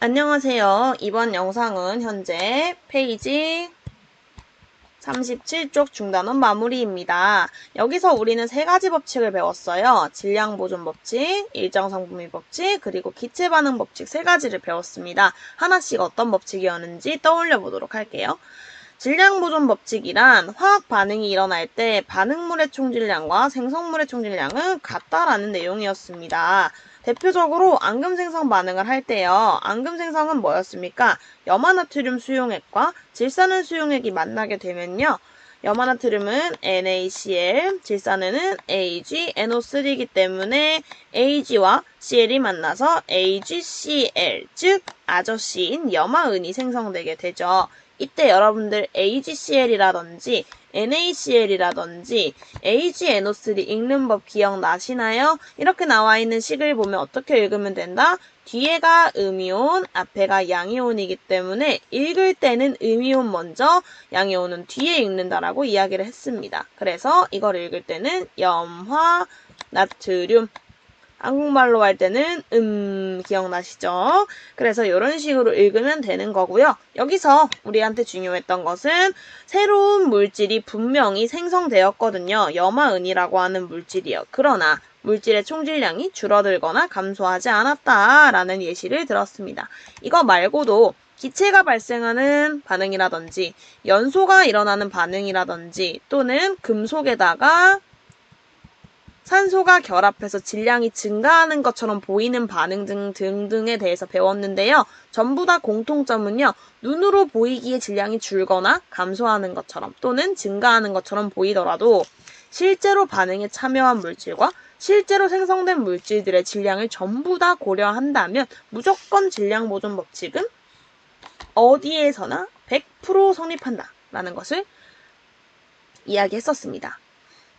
안녕하세요. 이번 영상은 현재 페이지 37쪽 중단원 마무리입니다. 여기서 우리는 세 가지 법칙을 배웠어요. 질량보존 법칙, 일정성분비 법칙, 그리고 기체반응 법칙 세 가지를 배웠습니다. 하나씩 어떤 법칙이었는지 떠올려 보도록 할게요. 질량보존 법칙이란 화학 반응이 일어날 때 반응물의 총질량과 생성물의 총질량은 같다라는 내용이었습니다. 대표적으로 앙금 생성 반응을 할 때요. 앙금 생성은 뭐였습니까? 염화나트륨 수용액과 질산은 수용액이 만나게 되면요. 염화나트륨은 NaCl, 질산은 AgNO3이기 때문에 Ag와 Cl이 만나서 AgCl, 즉 아저씨인 염화은이 생성되게 되죠. 이때 여러분들 AgCl이라든지 NaCl이라든지 AgNO3 읽는 법 기억나시나요? 이렇게 나와 있는 식을 보면 어떻게 읽으면 된다? 뒤에가 음이온, 앞에가 양이온이기 때문에 읽을 때는 음이온 먼저, 양이온은 뒤에 읽는다라고 이야기를 했습니다. 그래서 이걸 읽을 때는 염화, 나트륨, 한국말로 할 때는 기억나시죠? 그래서 이런 식으로 읽으면 되는 거고요. 여기서 우리한테 중요했던 것은 새로운 물질이 분명히 생성되었거든요. 염화은이라고 하는 물질이요. 그러나 물질의 총질량이 줄어들거나 감소하지 않았다라는 예시를 들었습니다. 이거 말고도 기체가 발생하는 반응이라든지 연소가 일어나는 반응이라든지 또는 금속에다가 산소가 결합해서 질량이 증가하는 것처럼 보이는 반응 등등에 대해서 배웠는데요. 전부 다 공통점은요. 눈으로 보이기에 질량이 줄거나 감소하는 것처럼 또는 증가하는 것처럼 보이더라도 실제로 반응에 참여한 물질과 실제로 생성된 물질들의 질량을 전부 다 고려한다면 무조건 질량 보존 법칙은 어디에서나 100% 성립한다 라는 것을 이야기했었습니다.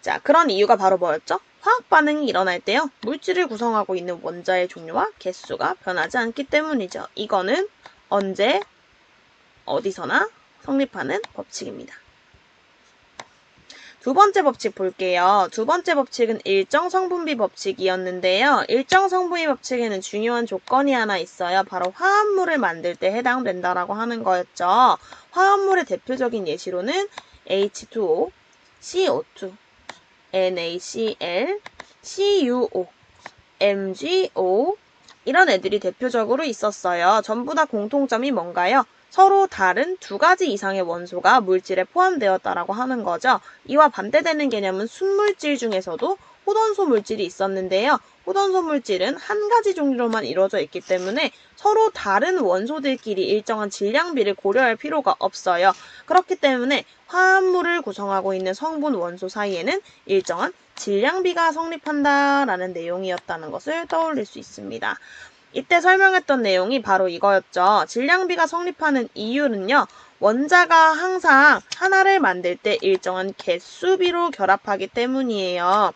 자, 그런 이유가 바로 뭐였죠? 화학 반응이 일어날 때요. 물질을 구성하고 있는 원자의 종류와 개수가 변하지 않기 때문이죠. 이거는 언제 어디서나 성립하는 법칙입니다. 두 번째 법칙 볼게요. 두 번째 법칙은 일정 성분비 법칙이었는데요. 일정 성분비 법칙에는 중요한 조건이 하나 있어요. 바로 화합물을 만들 때 해당된다라고 하는 거였죠. 화합물의 대표적인 예시로는 H2O, CO2, NaCl, CuO, MgO 이런 애들이 대표적으로 있었어요. 전부 다 공통점이 뭔가요? 서로 다른 두 가지 이상의 원소가 물질에 포함되었다라고 하는 거죠. 이와 반대되는 개념은 순물질 중에서도 호돈소 물질이 있었는데요. 호돈소 물질은 한 가지 종류로만 이루어져 있기 때문에 서로 다른 원소들끼리 일정한 질량비를 고려할 필요가 없어요. 그렇기 때문에 화합물을 구성하고 있는 성분 원소 사이에는 일정한 질량비가 성립한다라는 내용이었다는 것을 떠올릴 수 있습니다. 이때 설명했던 내용이 바로 이거였죠. 질량비가 성립하는 이유는요. 원자가 항상 하나를 만들 때 일정한 개수비로 결합하기 때문이에요.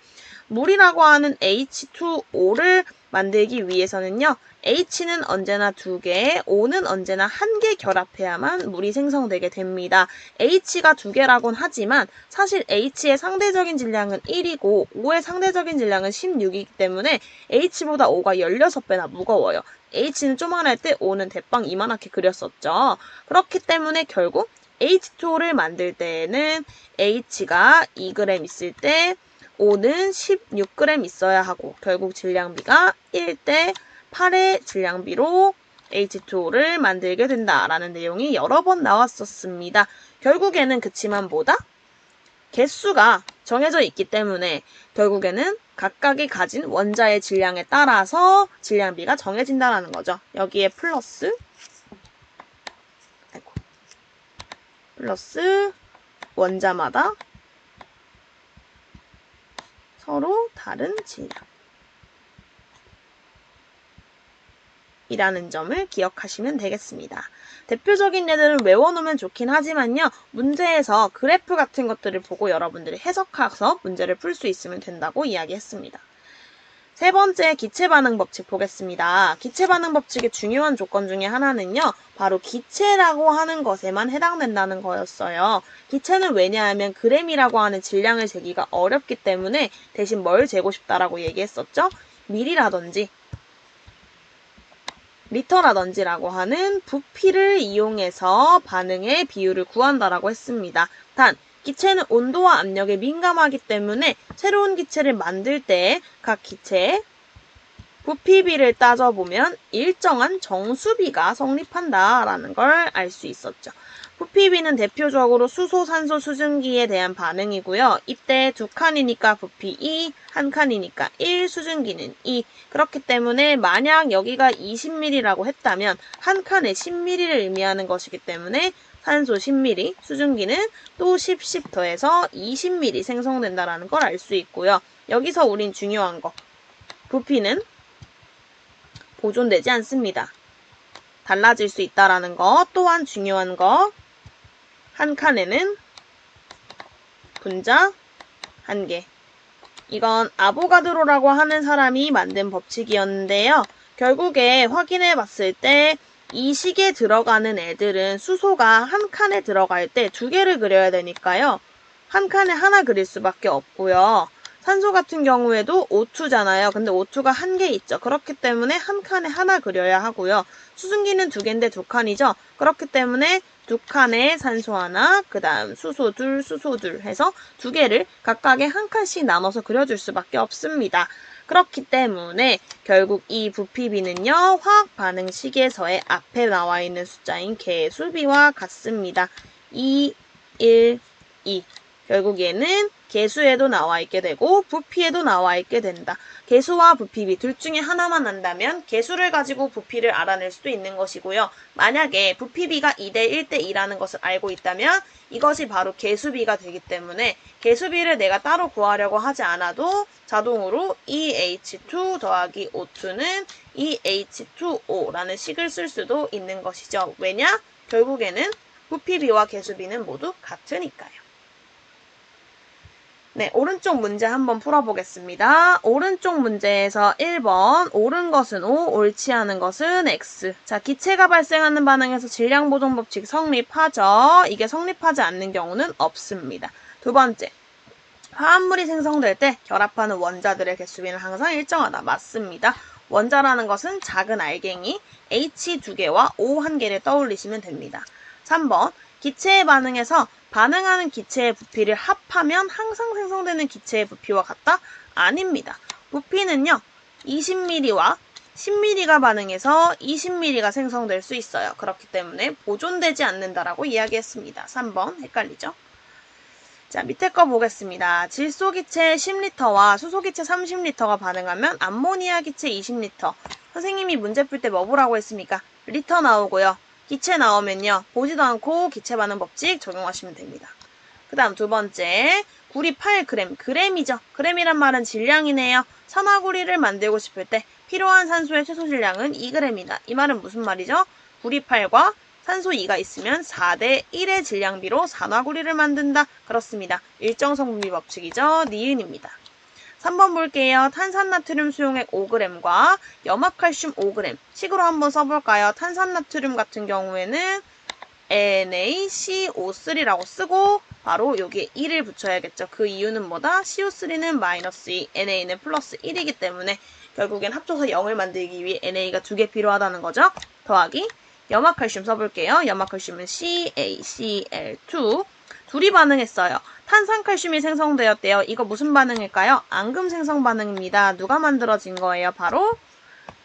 물이라고 하는 H2O를 만들기 위해서는요. H는 언제나 2개, O는 언제나 1개 결합해야만 물이 생성되게 됩니다. H가 2개라곤 하지만 사실 H의 상대적인 질량은 1이고 O의 상대적인 질량은 16이기 때문에 H보다 O가 16배나 무거워요. H는 조만할 때 O는 대빵 이만하게 그렸었죠. 그렇기 때문에 결국 H2O를 만들 때에는 H가 2g 있을 때 O는 16g 있어야 하고 결국 질량비가 1대 8의 질량비로 H2O를 만들게 된다라는 내용이 여러 번 나왔었습니다. 결국에는 그치만 뭐다? 개수가 정해져 있기 때문에 결국에는 각각이 가진 원자의 질량에 따라서 질량비가 정해진다는 거죠. 여기에 플러스 원자마다 서로 다른 질량 이라는 점을 기억하시면 되겠습니다. 대표적인 예들은 외워놓으면 좋긴 하지만요. 문제에서 그래프 같은 것들을 보고 여러분들이 해석해서 문제를 풀 수 있으면 된다고 이야기했습니다. 세 번째 기체반응 법칙 보겠습니다. 기체반응 법칙의 중요한 조건 중에 하나는요. 바로 기체라고 하는 것에만 해당된다는 거였어요. 기체는 왜냐하면 g이라고 하는 질량을 재기가 어렵기 때문에 대신 뭘 재고 싶다라고 얘기했었죠? 밀이라든지 리터라든지라고 하는 부피를 이용해서 반응의 비율을 구한다라고 했습니다. 단, 기체는 온도와 압력에 민감하기 때문에 새로운 기체를 만들 때 각 기체의 부피비를 따져보면 일정한 정수비가 성립한다라는 걸 알 수 있었죠. 부피비는 대표적으로 수소, 산소, 수증기에 대한 반응이고요. 이때 두 칸이니까 부피 2, 한 칸이니까 1, 수증기는 2. 그렇기 때문에 만약 여기가 20ml라고 했다면 한 칸에 10ml를 의미하는 것이기 때문에 산소 10ml, 수증기는 또 10 더해서 20ml 생성된다라는 걸 알 수 있고요. 여기서 우린 중요한 거, 부피는 보존되지 않습니다. 달라질 수 있다라는 거, 또한 중요한 거, 한 칸에는 분자 1개. 이건 아보가드로라고 하는 사람이 만든 법칙이었는데요. 결국에 확인해 봤을 때 이 식에 들어가는 애들은 수소가 한 칸에 들어갈 때 2개를 그려야 되니까요. 한 칸에 하나 그릴 수밖에 없고요. 산소 같은 경우에도 O2잖아요. 근데 O2가 1개 있죠. 그렇기 때문에 한 칸에 하나 그려야 하고요. 수증기는 2개인데 2칸이죠. 그렇기 때문에 2칸에 산소 하나, 그 다음 수소 둘, 수소 둘 해서 2개를 각각의 한 칸씩 나눠서 그려줄 수밖에 없습니다. 그렇기 때문에 결국 이 부피비는요, 화학 반응식에서의 앞에 나와 있는 숫자인 개수비와 같습니다. 2, 1, 2. 결국 얘는 개수에도 나와 있게 되고 부피에도 나와 있게 된다. 개수와 부피비 둘 중에 하나만 안다면 개수를 가지고 부피를 알아낼 수도 있는 것이고요. 만약에 부피비가 2대 1대 2라는 것을 알고 있다면 이것이 바로 개수비가 되기 때문에 개수비를 내가 따로 구하려고 하지 않아도 자동으로 EH2 더하기 O2는 EH2O라는 식을 쓸 수도 있는 것이죠. 왜냐? 결국에는 부피비와 개수비는 모두 같으니까요. 네, 오른쪽 문제 한번 풀어보겠습니다. 오른쪽 문제에서 1번 옳은 것은 O, 옳지 않은 것은 X. 자, 기체가 발생하는 반응에서 질량 보존 법칙 성립하죠. 이게 성립하지 않는 경우는 없습니다. 두 번째, 화합물이 생성될 때 결합하는 원자들의 개수비는 항상 일정하다. 맞습니다. 원자라는 것은 작은 알갱이 H 2개와 O 1개를 떠올리시면 됩니다. 3번, 기체의 반응에서 반응하는 기체의 부피를 합하면 항상 생성되는 기체의 부피와 같다? 아닙니다. 부피는요, 20ml와 10ml가 반응해서 20ml가 생성될 수 있어요. 그렇기 때문에 보존되지 않는다라고 이야기했습니다. 3번 헷갈리죠? 자, 밑에 거 보겠습니다. 질소기체 10L와 수소기체 30L가 반응하면 암모니아 기체 20L. 선생님이 문제 풀 때 뭐 보라고 했습니까? 리터 나오고요. 기체 나오면요, 보지도 않고 기체 반응 법칙 적용하시면 됩니다. 그 다음 두 번째, 구리 8g, g이죠. g이란 말은 질량이네요. 산화구리를 만들고 싶을 때 필요한 산소의 최소 질량은 2g이다. 이 말은 무슨 말이죠? 구리 8과 산소 2가 있으면 4대 1의 질량비로 산화구리를 만든다. 그렇습니다. 일정성분비 법칙이죠. 니은입니다. 3번 볼게요. 탄산나트륨 수용액 5g과 염화칼슘 5g. 식으로 한번 써볼까요? 탄산나트륨 같은 경우에는 NaCO3라고 쓰고 바로 여기에 1을 붙여야겠죠. 그 이유는 뭐다? CO3는 마이너스 2, NA는 플러스 1이기 때문에 결국엔 합쳐서 0을 만들기 위해 NA가 2개 필요하다는 거죠. 더하기 염화칼슘 써볼게요. 염화칼슘은 CaCl2. 둘이 반응했어요. 탄산칼슘이 생성되었대요. 이거 무슨 반응일까요? 앙금 생성 반응입니다. 누가 만들어진 거예요? 바로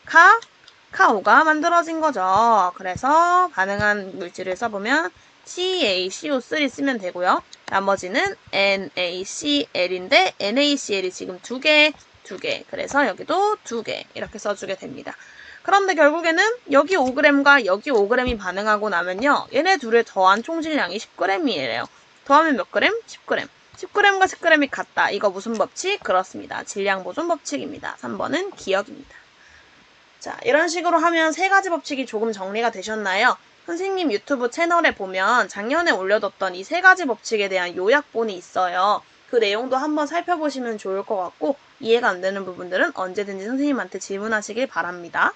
카카오가 만들어진 거죠. 그래서 반응한 물질을 써보면 CaCO3 쓰면 되고요. 나머지는 NaCl인데 NaCl이 지금 2개. 그래서 여기도 2개 이렇게 써주게 됩니다. 그런데 결국에는 여기 5g과 여기 5g이 반응하고 나면요, 얘네 둘을 더한 총질량이 10g이에요. 더하면 몇 g? 10g. 10g과 10g이 같다. 이거 무슨 법칙? 그렇습니다. 질량 보존 법칙입니다. 3번은 기억입니다. 자, 이런 식으로 하면 세 가지 법칙이 조금 정리가 되셨나요? 선생님 유튜브 채널에 보면 작년에 올려뒀던 이 세 가지 법칙에 대한 요약본이 있어요. 그 내용도 한번 살펴보시면 좋을 것 같고, 이해가 안 되는 부분들은 언제든지 선생님한테 질문하시길 바랍니다.